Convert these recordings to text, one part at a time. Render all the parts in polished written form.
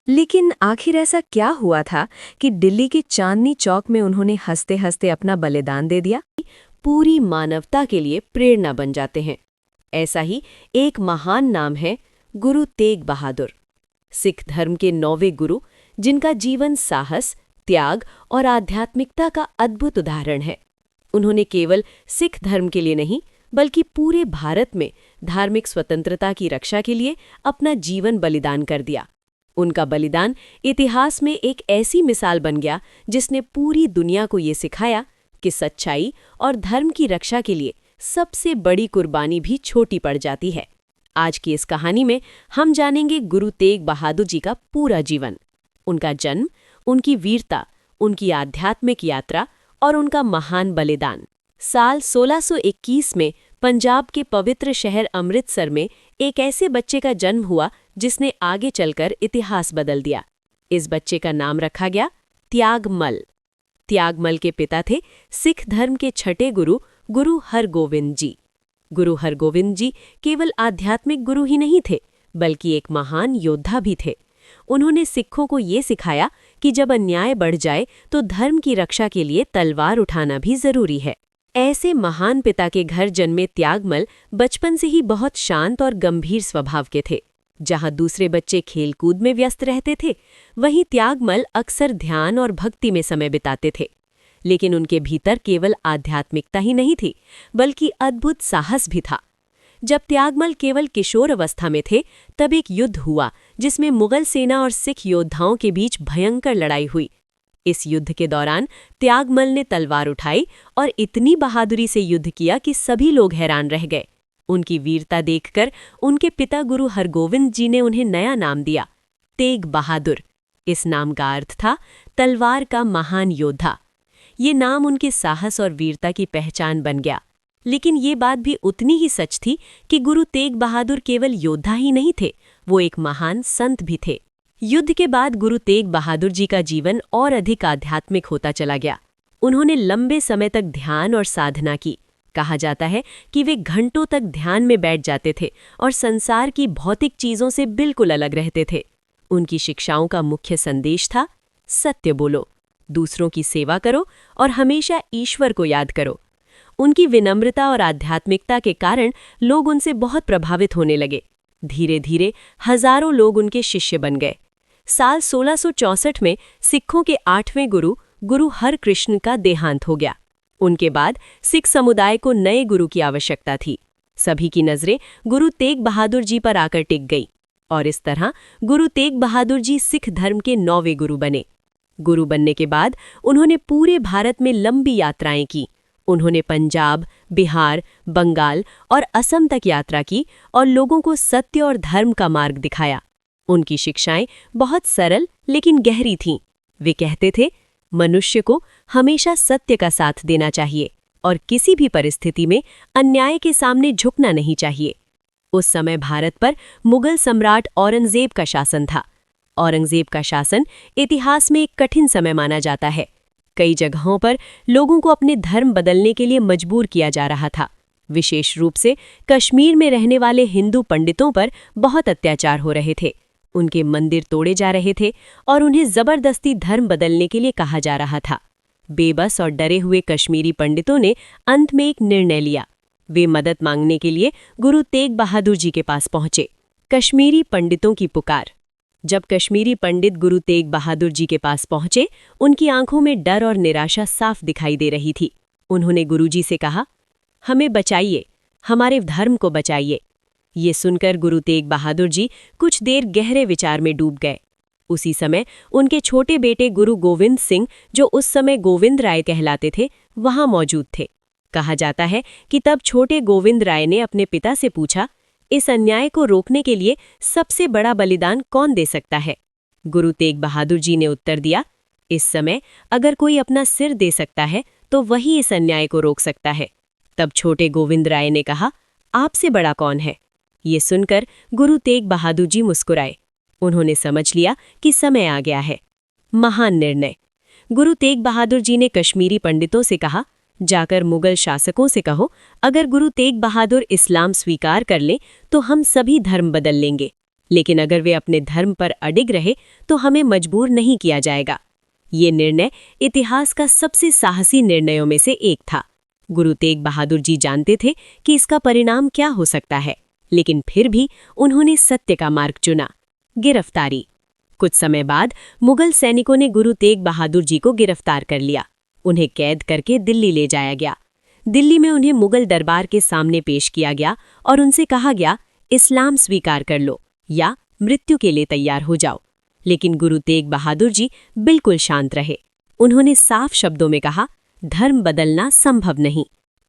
लेकिन आखिर ऐसा क्या हुआ था कि दिल्ली के चांदनी चौक में उन्होंने हंसते हंसते अपना बलिदान दे दिया? पूरी मानवता के लिए प्रेरणा बन जाते हैं। ऐसा ही एक महान नाम है गुरु तेग बहादुर, सिख धर्म के 9वें गुरु, जिनका जीवन साहस, त्याग और आध्यात्मिकता का अद्भुत उदाहरण है। उन्होंने केवल सिख धर्म के लिए नहीं, बल्कि पूरे भारत में धार्मिक स्वतंत्रता की रक्षा के लिए अपना जीवन बलिदान कर दिया। उनका बलिदान इतिहास में एक ऐसी मिसाल बन गया जिसने पूरी दुनिया को ये सिखाया कि सच्चाई और धर्म की रक्षा के लिए सबसे बड़ी कुर्बानी भी छोटी पड़ जाती है। आज की इस कहानी में हम जानेंगे गुरु तेग बहादुर जी का पूरा जीवन, उनका जन्म, उनकी वीरता, उनकी आध्यात्मिक यात्रा और उनका महान बलिदान। साल 1621 में पंजाब के पवित्र शहर अमृतसर में एक ऐसे बच्चे का जन्म हुआ जिसने आगे चलकर इतिहास बदल दिया। इस बच्चे का नाम रखा गया त्यागमल। त्यागमल के पिता थे सिख धर्म के छठे गुरु, गुरु हरगोविंद जी। गुरु हरगोविंद जी केवल आध्यात्मिक गुरु ही नहीं थे, बल्कि एक महान योद्धा भी थे। उन्होंने सिखों को ये सिखाया कि जब अन्याय बढ़ जाए तो धर्म की रक्षा के लिए तलवार उठाना भी जरूरी है। ऐसे महान पिता के घर जन्मे त्यागमल बचपन से ही बहुत शांत और गंभीर स्वभाव के थे। जहां दूसरे बच्चे खेलकूद में व्यस्त रहते थे, वहीं त्यागमल अक्सर ध्यान और भक्ति में समय बिताते थे। लेकिन उनके भीतर केवल आध्यात्मिकता ही नहीं थी, बल्कि अद्भुत साहस भी था। जब त्यागमल केवल किशोर अवस्था में थे, तब एक युद्ध हुआ जिसमें मुगल सेना और सिख योद्धाओं के बीच भयंकर लड़ाई हुई। इस युद्ध के दौरान त्यागमल ने तलवार उठाई और इतनी बहादुरी से युद्ध किया कि सभी लोग हैरान रह गए। उनकी वीरता देखकर उनके पिता गुरु हरगोविंद जी ने उन्हें नया नाम दिया, तेग बहादुर। इस नाम का अर्थ था तलवार का महान योद्धा। ये नाम उनके साहस और वीरता की पहचान बन गया। लेकिन ये बात भी उतनी ही सच थी कि गुरु तेग बहादुर केवल योद्धा ही नहीं थे, वो एक महान संत भी थे। युद्ध के बाद गुरु तेग बहादुर जी का जीवन और अधिक आध्यात्मिक होता चला गया। उन्होंने लंबे समय तक ध्यान और साधना की। कहा जाता है कि वे घंटों तक ध्यान में बैठ जाते थे और संसार की भौतिक चीजों से बिल्कुल अलग रहते थे। उनकी शिक्षाओं का मुख्य संदेश था, सत्य बोलो, दूसरों की सेवा करो और हमेशा ईश्वर को याद करो। उनकी विनम्रता और आध्यात्मिकता के कारण लोग उनसे बहुत प्रभावित होने लगे। धीरे धीरे हजारों लोग उनके शिष्य बन गए। साल 1664 में सिखों के 8वें गुरु, गुरु हरकृष्ण का देहांत हो गया। उनके बाद सिख समुदाय को नए गुरु की आवश्यकता थी। सभी की नजरें गुरु तेग बहादुर जी पर आकर टिक गई और इस तरह गुरु तेग बहादुर जी सिख धर्म के 9वें गुरु बने। गुरु बनने के बाद उन्होंने पूरे भारत में लंबी यात्राएं की। उन्होंने पंजाब, बिहार, बंगाल और असम तक यात्रा की और लोगों को सत्य और धर्म का मार्ग दिखाया। उनकी शिक्षाएं बहुत सरल लेकिन गहरी थीं। वे कहते थे, मनुष्य को हमेशा सत्य का साथ देना चाहिए और किसी भी परिस्थिति में अन्याय के सामने झुकना नहीं चाहिए। उस समय भारत पर मुगल सम्राट औरंगजेब का शासन था। औरंगजेब का शासन इतिहास में एक कठिन समय माना जाता है। कई जगहों पर लोगों को अपने धर्म बदलने के लिए मजबूर किया जा रहा था। विशेष रूप से कश्मीर में रहने वाले हिंदू पंडितों पर बहुत अत्याचार हो रहे थे। उनके मंदिर तोड़े जा रहे थे और उन्हें जबरदस्ती धर्म बदलने के लिए कहा जा रहा था। बेबस और डरे हुए कश्मीरी पंडितों ने अंत में एक निर्णय लिया। वे मदद मांगने के लिए गुरु तेग बहादुर जी के पास पहुंचे। कश्मीरी पंडितों की पुकार। जब कश्मीरी पंडित गुरु तेग बहादुर जी के पास पहुंचे, उनकी आंखों में डर और निराशा साफ दिखाई दे रही थी। उन्होंने गुरुजी से कहा, हमें बचाइए, हमारे धर्म को बचाइए। ये सुनकर गुरु तेग बहादुर जी कुछ देर गहरे विचार में डूब गए। उसी समय उनके छोटे बेटे गुरु गोविंद सिंह, जो उस समय गोविंद राय कहलाते थे, वहां मौजूद थे। कहा जाता है कि तब छोटे गोविंद राय ने अपने पिता से पूछा, इस अन्याय को रोकने के लिए सबसे बड़ा बलिदान कौन दे सकता है? गुरु तेग बहादुर जी ने उत्तर दिया, इस समय अगर कोई अपना सिर दे सकता है तो वही इस अन्याय को रोक सकता है। तब छोटे गोविंद राय ने कहा, आपसे बड़ा कौन है? ये सुनकर गुरु तेग बहादुर जी मुस्कुराए। उन्होंने समझ लिया कि समय आ गया है। महान निर्णय। गुरु तेग बहादुर जी ने कश्मीरी पंडितों से कहा, जाकर मुगल शासकों से कहो, अगर गुरु तेग बहादुर इस्लाम स्वीकार कर लें तो हम सभी धर्म बदल लेंगे। लेकिन अगर वे अपने धर्म पर अडिग रहे तो हमें मजबूर नहीं किया जाएगा। ये निर्णय इतिहास का सबसे साहसी निर्णयों में से एक था। गुरु तेग बहादुर जी जानते थे कि इसका परिणाम क्या हो सकता है, लेकिन फिर भी उन्होंने सत्य का मार्ग चुना। गिरफ्तारी। कुछ समय बाद मुगल सैनिकों ने गुरु तेग बहादुर जी को गिरफ्तार कर लिया। उन्हें कैद करके दिल्ली ले जाया गया। दिल्ली में उन्हें मुगल दरबार के सामने पेश किया गया और उनसे कहा गया, इस्लाम स्वीकार कर लो या मृत्यु के लिए तैयार हो जाओ। लेकिन गुरु तेग बहादुर जी बिल्कुल शांत रहे। उन्होंने साफ शब्दों में कहा, धर्म बदलना संभव नहीं।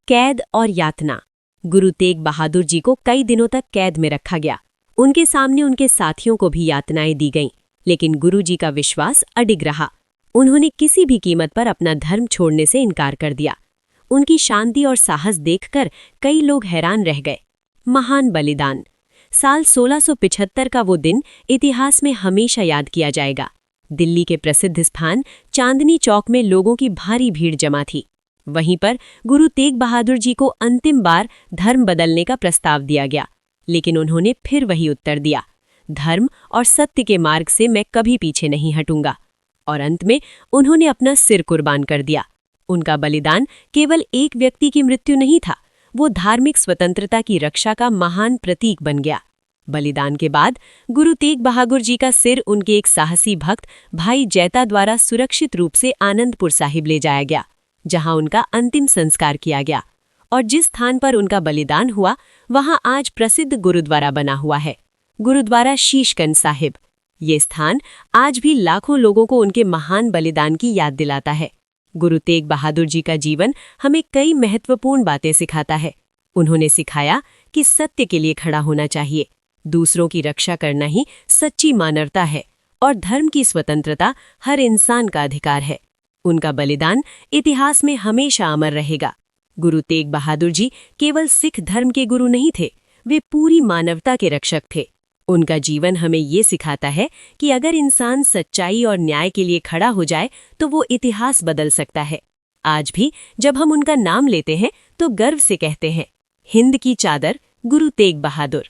कैद और यातना। गुरु तेग बहादुर जी को कई दिनों तक कैद में रखा गया। उनके सामने उनके साथियों को भी यातनाएं दी गईं, लेकिन गुरु जी का विश्वास अडिग रहा। उन्होंने किसी भी कीमत पर अपना धर्म छोड़ने से इनकार कर दिया। उनकी शांति और साहस देखकर कई लोग हैरान रह गए। महान बलिदान। साल 1675 का वो दिन इतिहास में हमेशा याद किया जाएगा। दिल्ली के प्रसिद्ध स्थान चांदनी चौक में लोगों की भारी भीड़ जमा थी। वहीं पर गुरु तेग बहादुर जी को अंतिम बार धर्म बदलने का प्रस्ताव दिया गया, लेकिन उन्होंने फिर वही उत्तर दिया, धर्म और सत्य के मार्ग से मैं कभी पीछे नहीं हटूंगा। और अंत में उन्होंने अपना सिर कुर्बान कर दिया। उनका बलिदान केवल एक व्यक्ति की मृत्यु नहीं था, वो धार्मिक स्वतंत्रता की रक्षा का महान प्रतीक बन गया। बलिदान के बाद गुरु तेग बहादुर जी का सिर उनके एक साहसी भक्त भाई जैता द्वारा सुरक्षित रूप से आनंदपुर साहिब ले जाया गया, जहां उनका अंतिम संस्कार किया गया। और जिस स्थान पर उनका बलिदान हुआ, वहां आज प्रसिद्ध गुरुद्वारा बना हुआ है, गुरुद्वारा शीशगंज साहिब। ये स्थान आज भी लाखों लोगों को उनके महान बलिदान की याद दिलाता है। गुरु तेग बहादुर जी का जीवन हमें कई महत्वपूर्ण बातें सिखाता है। उन्होंने सिखाया कि सत्य के लिए खड़ा होना चाहिए, दूसरों की रक्षा करना ही सच्ची मानवता है, और धर्म की स्वतंत्रता हर इंसान का अधिकार है। उनका बलिदान इतिहास में हमेशा अमर रहेगा। गुरु तेग बहादुर जी केवल सिख धर्म के गुरु नहीं थे, वे पूरी मानवता के रक्षक थे। उनका जीवन हमें ये सिखाता है कि अगर इंसान सच्चाई और न्याय के लिए खड़ा हो जाए तो वो इतिहास बदल सकता है। आज भी जब हम उनका नाम लेते हैं तो गर्व से कहते हैं, हिंद की चादर गुरु तेग बहादुर।